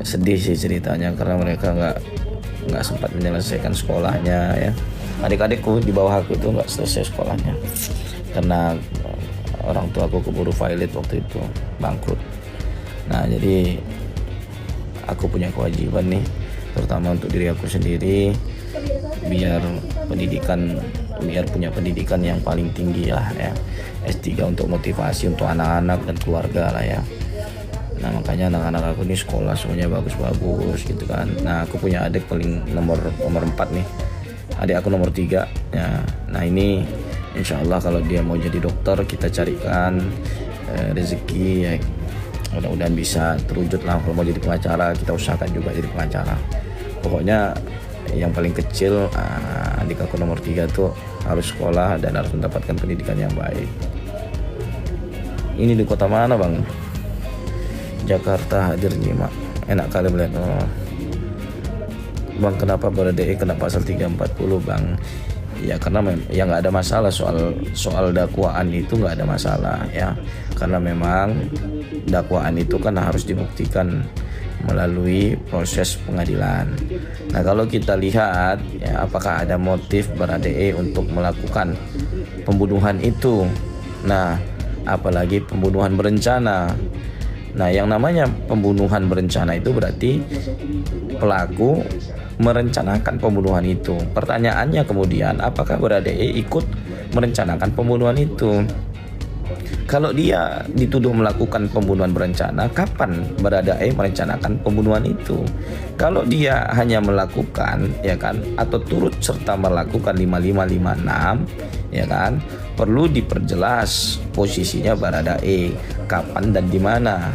sedih sih ceritanya karena mereka nggak sempat menyelesaikan sekolahnya ya. Adik-adikku di bawah aku itu nggak selesai sekolahnya karena orang tua aku keburu violet waktu itu, bangkrut. Nah jadi aku punya kewajiban nih, terutama untuk diri aku sendiri, biar punya pendidikan yang paling tinggi lah ya, S3 untuk motivasi untuk anak-anak dan keluarga lah ya. Nah makanya anak-anak aku nih sekolah semuanya bagus-bagus gitu kan. Nah aku punya adik paling nomor 4 nih, adik aku nomor 3 ya. Nah ini insya Allah kalau dia mau jadi dokter kita carikan rezeki ya, mudah-mudahan bisa terwujud lah. Kalau mau jadi pengacara kita usahakan juga jadi pengacara. Pokoknya yang paling kecil adik aku nomor 3 tuh harus sekolah dan harus mendapatkan pendidikan yang baik. Ini di kota mana bang? Jakarta hadir nyimak. Enak kali melihat. Bang kenapa berada kena pasal 340 bang? Ya karena ya nggak ada masalah soal dakwaan itu, nggak ada masalah ya, karena memang dakwaan itu kan harus dibuktikan melalui proses pengadilan. Nah kalau kita lihat ya, apakah ada motif Baradae untuk melakukan pembunuhan itu, nah apalagi pembunuhan berencana. Nah yang namanya pembunuhan berencana itu berarti pelaku merencanakan pembunuhan itu. Pertanyaannya kemudian, apakah Baradae ikut merencanakan pembunuhan itu? Kalau dia dituduh melakukan pembunuhan berencana, kapan Baradae merencanakan pembunuhan itu? Kalau dia hanya melakukan ya kan, atau turut serta melakukan 5556 ya kan, perlu diperjelas posisinya Baradae kapan dan di mana.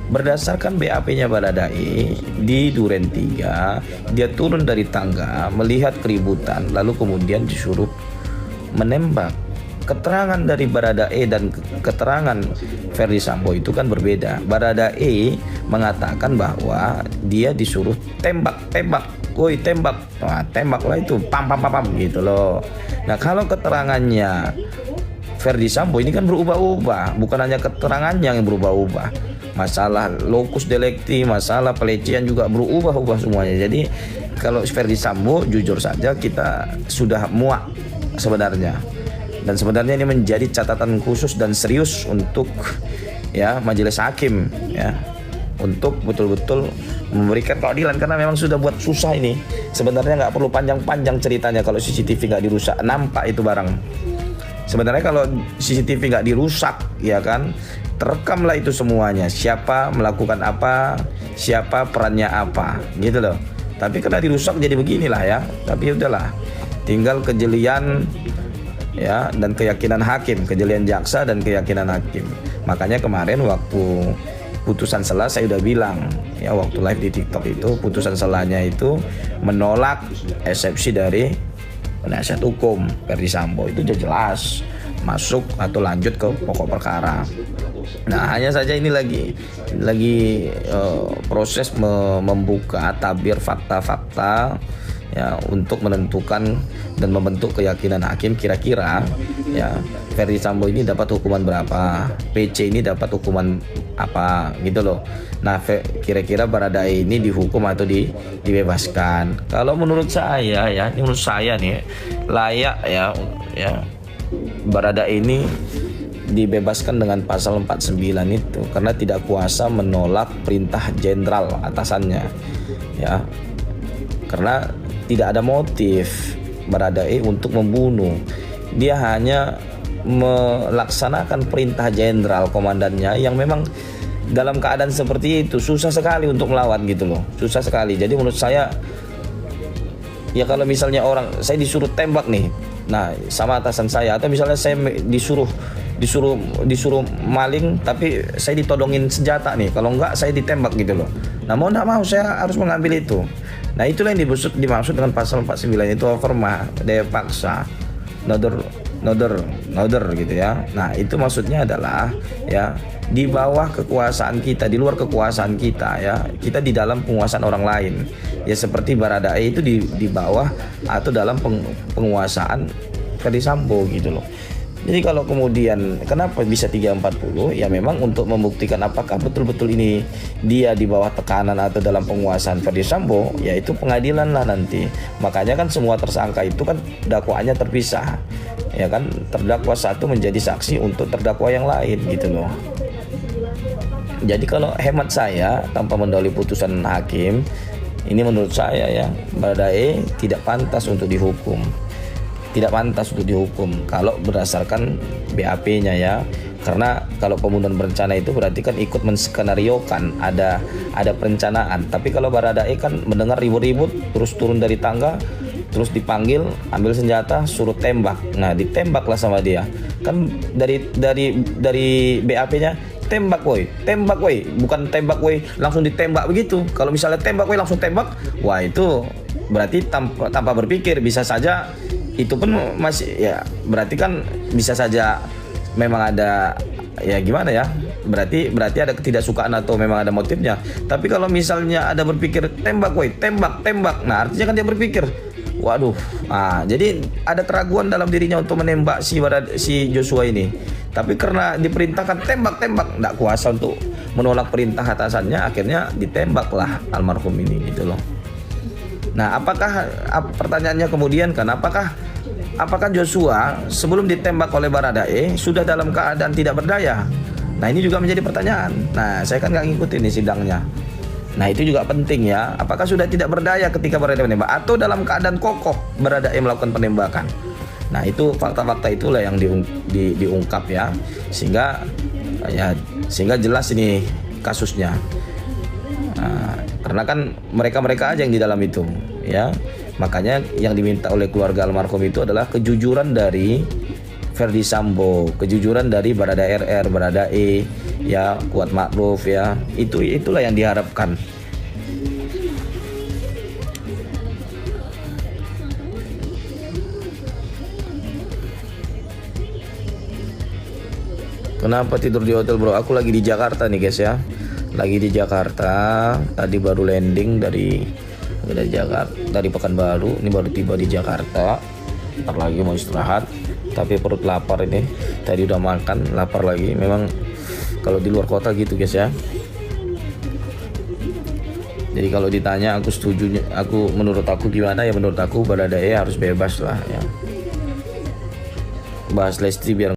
Berdasarkan BAP-nya Baradae di Duren 3, dia turun dari tangga melihat keributan lalu kemudian disuruh menembak. Keterangan dari Baradae dan keterangan Ferdi Sambo itu kan berbeda. Baradae mengatakan bahwa dia disuruh tembak, woi tembak. Nah, tembaklah itu pam gitu loh. Nah, kalau keterangannya Ferdi Sambo ini kan berubah-ubah, bukan hanya keterangannya yang berubah-ubah. Masalah locus delicti, masalah pelecehan juga berubah-ubah semuanya. Jadi kalau Ferdi Sambo jujur saja kita sudah muak sebenarnya. Dan sebenarnya ini menjadi catatan khusus dan serius untuk ya majelis hakim ya, untuk betul-betul memberikan keadilan, karena memang sudah buat susah ini. Sebenarnya nggak perlu panjang-panjang ceritanya kalau CCTV nggak dirusak, nampak itu barang. Sebenarnya kalau CCTV nggak dirusak ya kan, terekamlah itu semuanya, siapa melakukan apa, siapa perannya apa gitu loh. Tapi karena dirusak jadi beginilah ya. Tapi udahlah, tinggal kejelian ya dan keyakinan hakim, kejelian jaksa dan keyakinan hakim. Makanya kemarin waktu putusan sela saya udah bilang ya, waktu live di TikTok itu, putusan selanya itu menolak eksepsi dari penasihat hukum Ferdi Sambo. Itu udah jelas masuk atau lanjut ke pokok perkara. Nah hanya saja ini lagi proses membuka tabir fakta-fakta ya, untuk menentukan dan membentuk keyakinan hakim kira-kira ya Ferdi Sambo ini dapat hukuman berapa, PC ini dapat hukuman apa gitu loh. Nah kira-kira Baradae ini dihukum atau dibebaskan. Kalau menurut saya ya, ini menurut saya nih layak ya Baradae ini dibebaskan dengan pasal 49 itu, karena tidak kuasa menolak perintah jenderal atasannya ya, karena tidak ada motif Baradae untuk membunuh. Dia hanya melaksanakan perintah jenderal komandannya yang memang dalam keadaan seperti itu susah sekali untuk melawan gitu loh, susah sekali. Jadi menurut saya ya, kalau misalnya saya disuruh tembak nih, nah sama atasan saya, atau misalnya saya disuruh maling tapi saya ditodongin senjata nih, kalau enggak saya ditembak gitu loh. Nah mau enggak mau saya harus mengambil itu. Nah itulah yang dimaksud dengan pasal 49 itu, overmah, daya paksa, noder gitu ya. Nah itu maksudnya adalah ya di bawah kekuasaan kita, di luar kekuasaan kita ya, kita di dalam penguasaan orang lain ya, seperti Baradae itu di bawah atau dalam penguasaan Ferdi Sambo gitu loh. Jadi kalau kemudian kenapa bisa 340? Ya memang untuk membuktikan apakah betul-betul ini dia di bawah tekanan atau dalam penguasaan Ferdi Sambo, yaitu pengadilan lah nanti. Makanya kan semua tersangka itu kan dakwaannya terpisah. Ya kan, terdakwa satu menjadi saksi untuk terdakwa yang lain gitu loh. Jadi kalau hemat saya, tanpa mendahului putusan hakim, ini menurut saya ya, Baradae tidak pantas untuk dihukum. Tidak pantas untuk dihukum kalau berdasarkan BAP-nya ya. Karena kalau pembunuhan berencana itu berarti kan ikut menskenariokan, ada perencanaan. Tapi kalau Baradae kan mendengar ribut-ribut, terus turun dari tangga, terus dipanggil, ambil senjata, suruh tembak. Nah, ditembaklah sama dia. Kan dari BAP-nya tembak woi, bukan tembak woi langsung ditembak begitu. Kalau misalnya tembak woi langsung tembak, wah itu berarti tanpa berpikir. Bisa saja itu pun masih ya, berarti kan bisa saja memang ada ya gimana ya, berarti ada ketidaksukaan atau memang ada motifnya. Tapi kalau misalnya ada berpikir tembak woi, tembak, nah artinya kan dia berpikir, waduh, jadi ada keraguan dalam dirinya untuk menembak si Joshua ini. Tapi karena diperintahkan tembak, nggak kuasa untuk menolak perintah atasannya, akhirnya ditembaklah almarhum ini gitu loh. Nah, pertanyaannya kemudian kan, apakah Joshua sebelum ditembak oleh Baradae sudah dalam keadaan tidak berdaya? Nah, ini juga menjadi pertanyaan. Nah, saya kan nggak ngikutin nih sidangnya. Nah, itu juga penting ya. Apakah sudah tidak berdaya ketika Baradae menembak, atau dalam keadaan kokoh Baradae melakukan penembakan? Nah, itu fakta-fakta itulah yang diungkap ya, sehingga jelas ini kasusnya. Karena kan mereka aja yang di dalam itu ya. Makanya yang diminta oleh keluarga almarhum itu adalah kejujuran dari Ferdi Sambo, kejujuran dari Baradae RR, Baradae ya, Kuat Ma'ruf ya. Itulah yang diharapkan. Kenapa tidur di hotel bro? Aku lagi di Jakarta nih guys ya. Lagi di Jakarta. Tadi baru landing dari Jakarta, dari Pekanbaru. Ini baru tiba di Jakarta. Ntar lagi mau istirahat. Tapi perut lapar ini. Tadi udah makan, lapar lagi. Memang kalau di luar kota gitu guys ya. Jadi kalau ditanya menurut aku gimana ya, menurut aku Baradae harus bebas lah ya. Bahas Lesti biar